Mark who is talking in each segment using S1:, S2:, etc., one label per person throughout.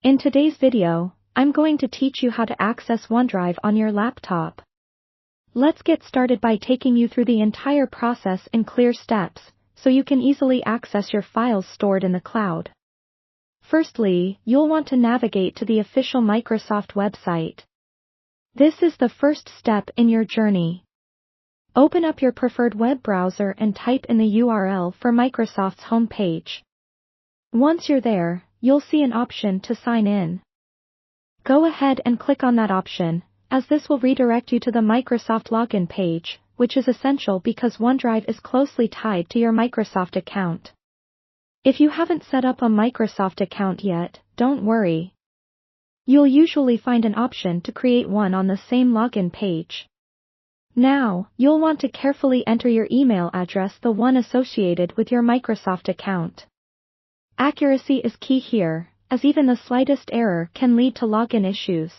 S1: In today's video, I'm going to teach you how to access OneDrive on your laptop. Let's get started by taking you through the entire process in clear steps, so you can easily access your files stored in the cloud. Firstly, you'll want to navigate to the official Microsoft website. This is the first step in your journey. Open up your preferred web browser and type in the URL for Microsoft's homepage. Once you're there, you'll see an option to sign in. Go ahead and click on that option, as this will redirect you to the Microsoft Login page, which is essential because OneDrive is closely tied to your Microsoft account. If you haven't set up a Microsoft account yet, don't worry. You'll usually find an option to create one on the same login page. Now, you'll want to carefully enter your email address, the one associated with your Microsoft account. Accuracy is key here, as even the slightest error can lead to login issues.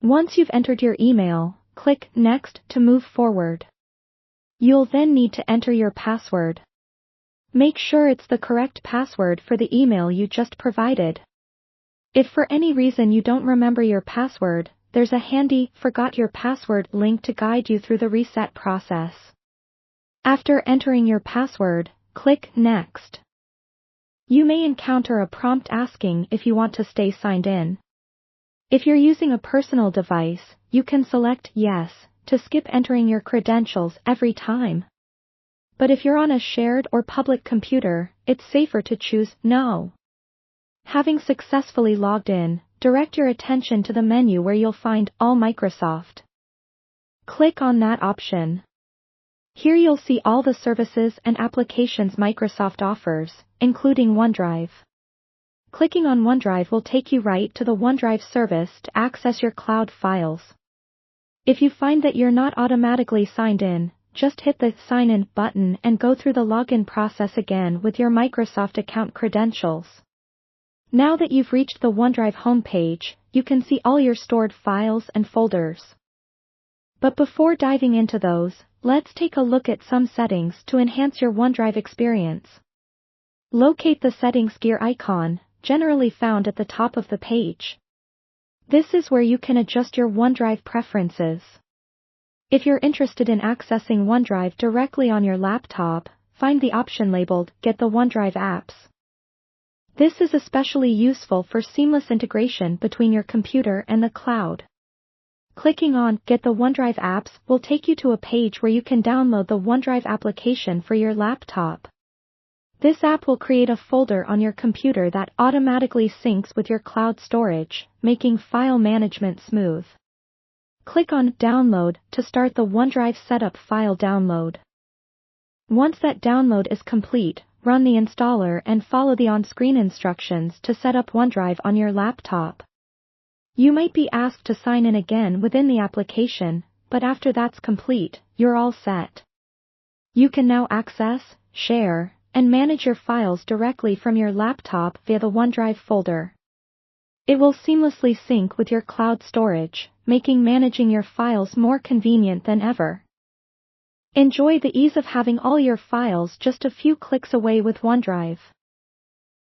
S1: Once you've entered your email, click Next to move forward. You'll then need to enter your password. Make sure it's the correct password for the email you just provided. If for any reason you don't remember your password, there's a handy Forgot Your Password link to guide you through the reset process. After entering your password, click Next. You may encounter a prompt asking if you want to stay signed in. If you're using a personal device, you can select Yes to skip entering your credentials every time. But if you're on a shared or public computer, it's safer to choose No. Having successfully logged in, direct your attention to the menu where you'll find All Microsoft. Click on that option. Here you'll see all the services and applications Microsoft offers, including OneDrive. Clicking on OneDrive will take you right to the OneDrive service to access your cloud files. If you find that you're not automatically signed in, just hit the Sign In button and go through the login process again with your Microsoft account credentials. Now that you've reached the OneDrive homepage, you can see all your stored files and folders. But before diving into those, let's take a look at some settings to enhance your OneDrive experience. Locate the settings gear icon, generally found at the top of the page. This is where you can adjust your OneDrive preferences. If you're interested in accessing OneDrive directly on your laptop, find the option labeled Get the OneDrive apps. This is especially useful for seamless integration between your computer and the cloud. Clicking on Get the OneDrive apps will take you to a page where you can download the OneDrive application for your laptop. This app will create a folder on your computer that automatically syncs with your cloud storage, making file management smooth. Click on Download to start the OneDrive Setup file download. Once that download is complete, run the installer and follow the on-screen instructions to set up OneDrive on your laptop. You might be asked to sign in again within the application, but after that's complete, you're all set. You can now access, share, and manage your files directly from your laptop via the OneDrive folder. It will seamlessly sync with your cloud storage, making managing your files more convenient than ever. Enjoy the ease of having all your files just a few clicks away with OneDrive.